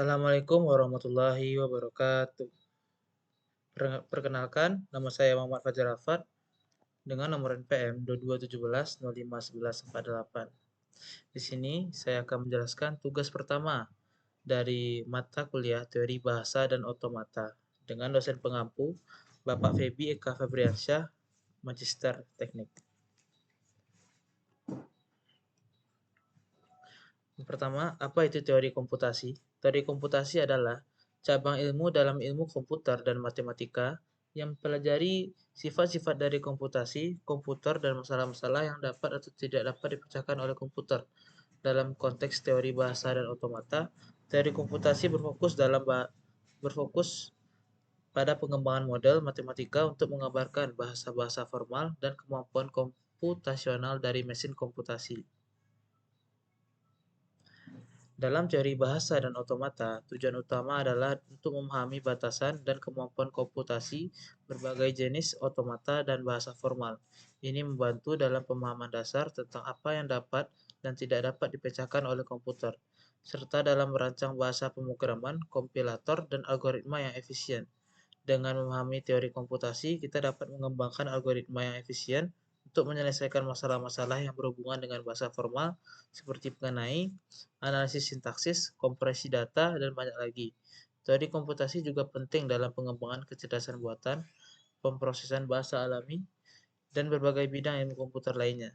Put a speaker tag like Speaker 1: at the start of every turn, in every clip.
Speaker 1: Assalamualaikum warahmatullahi wabarakatuh. Perkenalkan, nama saya Muhammad Fajar Rafat dengan nomor NPM 2217051148. Di sini saya akan menjelaskan tugas pertama dari mata kuliah Teori Bahasa dan Otomata dengan dosen pengampu Bapak Febi Eka Febriansyah, Magister Teknik. Yang pertama, apa itu teori komputasi? Teori komputasi adalah cabang ilmu dalam ilmu komputer dan matematika yang mempelajari sifat-sifat dari komputasi, komputer, dan masalah-masalah yang dapat atau tidak dapat dipecahkan oleh komputer. Dalam konteks teori bahasa dan otomata, teori komputasi berfokus pada pengembangan model matematika untuk menggambarkan bahasa-bahasa formal dan kemampuan komputasional dari mesin komputasi. Dalam teori bahasa dan otomata, tujuan utama adalah untuk memahami batasan dan kemampuan komputasi berbagai jenis otomata dan bahasa formal. Ini membantu dalam pemahaman dasar tentang apa yang dapat dan tidak dapat dipecahkan oleh komputer, serta dalam merancang bahasa pemrograman, kompilator, dan algoritma yang efisien. Dengan memahami teori komputasi, kita dapat mengembangkan algoritma yang efisien untuk menyelesaikan masalah-masalah yang berhubungan dengan bahasa formal seperti mengenai analisis sintaksis, kompresi data, dan banyak lagi. Teori komputasi juga penting dalam pengembangan kecerdasan buatan, pemrosesan bahasa alami, dan berbagai bidang ilmu komputer lainnya.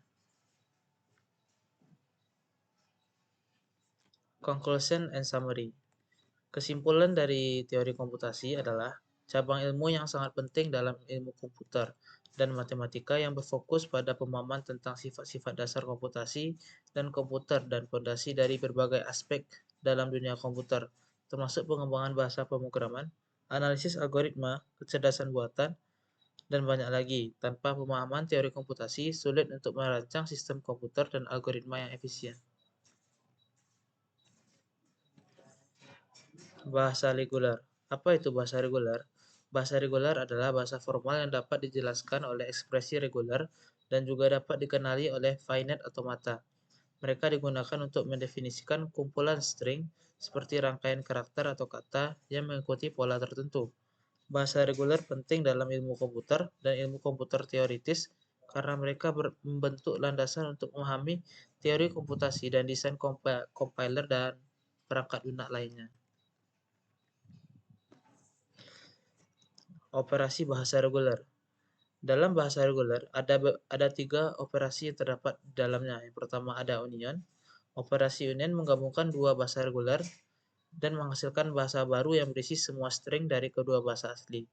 Speaker 1: Conclusion and summary. Kesimpulan dari teori komputasi adalah cabang ilmu yang sangat penting dalam ilmu komputer dan matematika yang berfokus pada pemahaman tentang sifat-sifat dasar komputasi dan komputer dan fondasi dari berbagai aspek dalam dunia komputer, termasuk pengembangan bahasa pemrograman, analisis algoritma, kecerdasan buatan, dan banyak lagi. Tanpa pemahaman teori komputasi, sulit untuk merancang sistem komputer dan algoritma yang efisien. Bahasa regular. Apa itu bahasa regular? Bahasa regular adalah bahasa formal yang dapat dijelaskan oleh ekspresi regular dan juga dapat dikenali oleh finite automata. Mereka digunakan untuk mendefinisikan kumpulan string seperti rangkaian karakter atau kata yang mengikuti pola tertentu. Bahasa regular penting dalam ilmu komputer dan ilmu komputer teoritis karena mereka membentuk landasan untuk memahami teori komputasi dan desain compiler dan perangkat lunak lainnya. Operasi bahasa reguler. Dalam bahasa reguler, ada tiga operasi yang terdapat di dalamnya. Yang pertama ada union. Operasi union menggabungkan dua bahasa reguler dan menghasilkan bahasa baru yang berisi semua string dari kedua bahasa asli.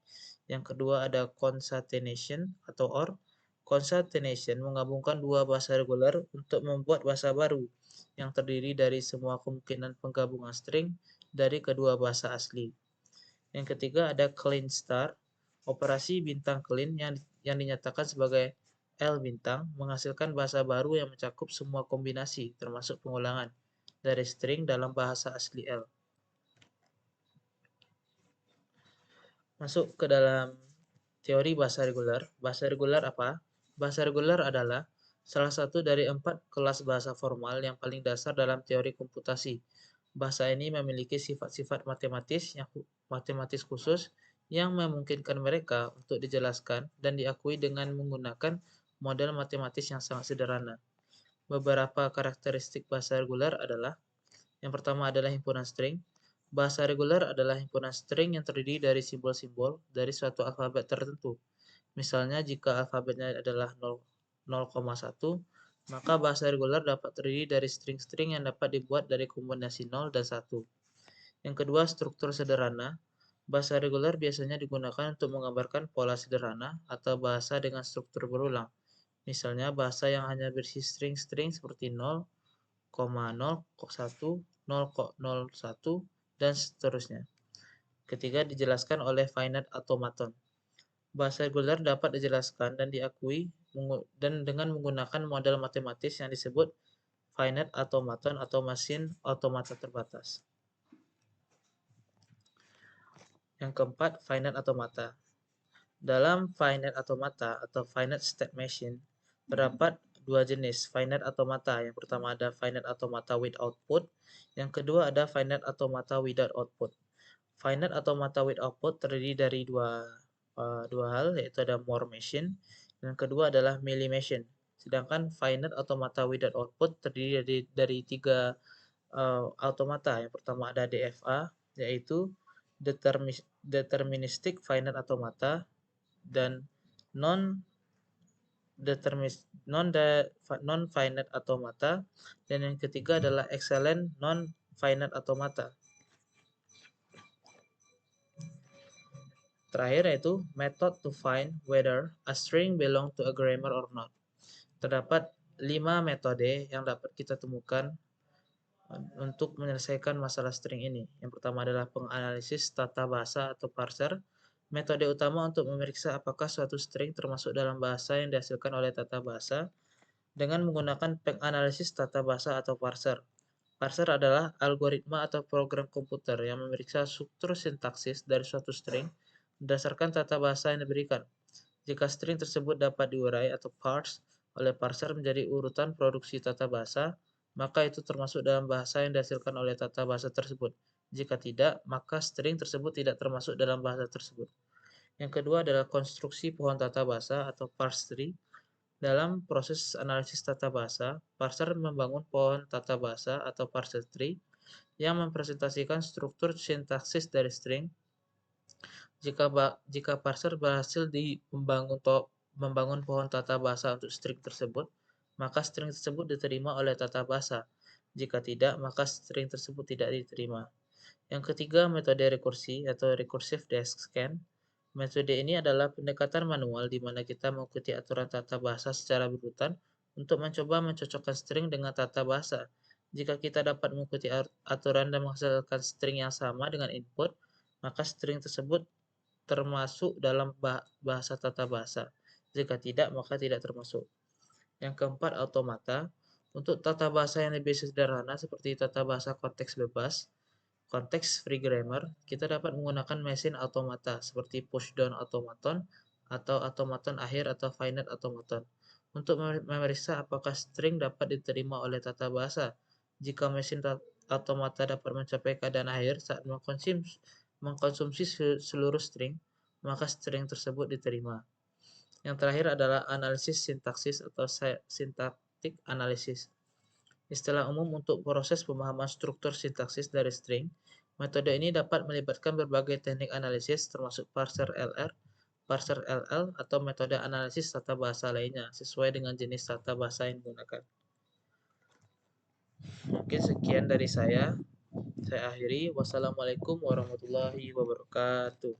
Speaker 1: Yang kedua ada concatenation atau OR. Concatenation menggabungkan dua bahasa reguler untuk membuat bahasa baru yang terdiri dari semua kemungkinan penggabungan string dari kedua bahasa asli. Yang ketiga ada clean star. Operasi bintang clean yang dinyatakan sebagai L bintang menghasilkan bahasa baru yang mencakup semua kombinasi termasuk pengulangan dari string dalam bahasa asli L. Masuk ke dalam teori bahasa reguler. Bahasa reguler apa? Bahasa reguler adalah salah satu dari 4 kelas bahasa formal yang paling dasar dalam teori komputasi. Bahasa ini memiliki sifat-sifat matematis khusus yang memungkinkan mereka untuk dijelaskan dan diakui dengan menggunakan model matematis yang sangat sederhana. Beberapa karakteristik bahasa reguler adalah yang pertama adalah himpunan string. Bahasa reguler adalah himpunan string yang terdiri dari simbol-simbol dari suatu alfabet tertentu. Misalnya jika alfabetnya adalah 0,1, maka bahasa reguler dapat terdiri dari string-string yang dapat dibuat dari kombinasi 0 dan 1. Yang kedua, struktur sederhana. Bahasa reguler biasanya digunakan untuk menggambarkan pola sederhana atau bahasa dengan struktur berulang. Misalnya bahasa yang hanya berisi string-string seperti 0, 0,1, 0,01, dan seterusnya. Ketiga, dijelaskan oleh finite automaton. Bahasa reguler dapat dijelaskan dan diakui dengan menggunakan model matematis yang disebut finite automaton atau mesin otomata terbatas. Yang keempat, finite automata. Dalam finite automata atau finite state machine, terdapat dua jenis, finite automata. Yang pertama ada finite automata with output, yang kedua ada finite automata without output. Finite automata with output terdiri dari dua hal, yaitu ada more machine, yang kedua adalah melee machine. Sedangkan finite automata without output terdiri dari tiga automata. Yang pertama ada DFA, yaitu deterministic finite automata, dan non non finite automata, dan yang ketiga adalah excellent non finite automata. Terakhir yaitu method to find whether a string belong to a grammar or not. Terdapat 5 metode yang dapat kita temukan untuk menyelesaikan masalah string ini. Yang pertama adalah penganalisis tata bahasa atau parser. Metode utama untuk memeriksa apakah suatu string termasuk dalam bahasa yang dihasilkan oleh tata bahasa dengan menggunakan penganalisis tata bahasa atau parser. Parser adalah algoritma atau program komputer yang memeriksa struktur sintaksis dari suatu string berdasarkan tata bahasa yang diberikan. Jika string tersebut dapat diurai atau parse oleh parser menjadi urutan produksi tata bahasa, maka itu termasuk dalam bahasa yang dihasilkan oleh tata bahasa tersebut. Jika tidak, maka string tersebut tidak termasuk dalam bahasa tersebut. Yang kedua adalah konstruksi pohon tata bahasa atau parse tree. Dalam proses analisis tata bahasa, parser membangun pohon tata bahasa atau parser tree yang mempresentasikan struktur sintaksis dari string. Jika parser berhasil membangun pohon tata bahasa untuk string tersebut, maka string tersebut diterima oleh tata bahasa. Jika tidak, maka string tersebut tidak diterima. Yang ketiga, metode rekursi atau recursive disk scan. Metode ini adalah pendekatan manual di mana kita mengikuti aturan tata bahasa secara berurutan untuk mencoba mencocokkan string dengan tata bahasa. Jika kita dapat mengikuti aturan dan menghasilkan string yang sama dengan input, maka string tersebut termasuk dalam bahasa tata bahasa. Jika tidak, maka tidak termasuk. Yang keempat, automata. Untuk tata bahasa yang lebih sederhana seperti tata bahasa konteks bebas, konteks free grammar, kita dapat menggunakan mesin automata seperti pushdown automaton atau automaton akhir atau finite automaton untuk memeriksa apakah string dapat diterima oleh tata bahasa. Jika mesin automata dapat mencapai keadaan akhir saat mengkonsumsi seluruh string, maka string tersebut diterima. Yang terakhir adalah analisis sintaksis atau syntactic analysis. Istilah umum untuk proses pemahaman struktur sintaksis dari string. Metode ini dapat melibatkan berbagai teknik analisis termasuk parser LR, parser LL, atau metode analisis tata bahasa lainnya sesuai dengan jenis tata bahasa yang digunakan. Mungkin sekian dari saya. Saya akhiri. Wassalamualaikum warahmatullahi wabarakatuh.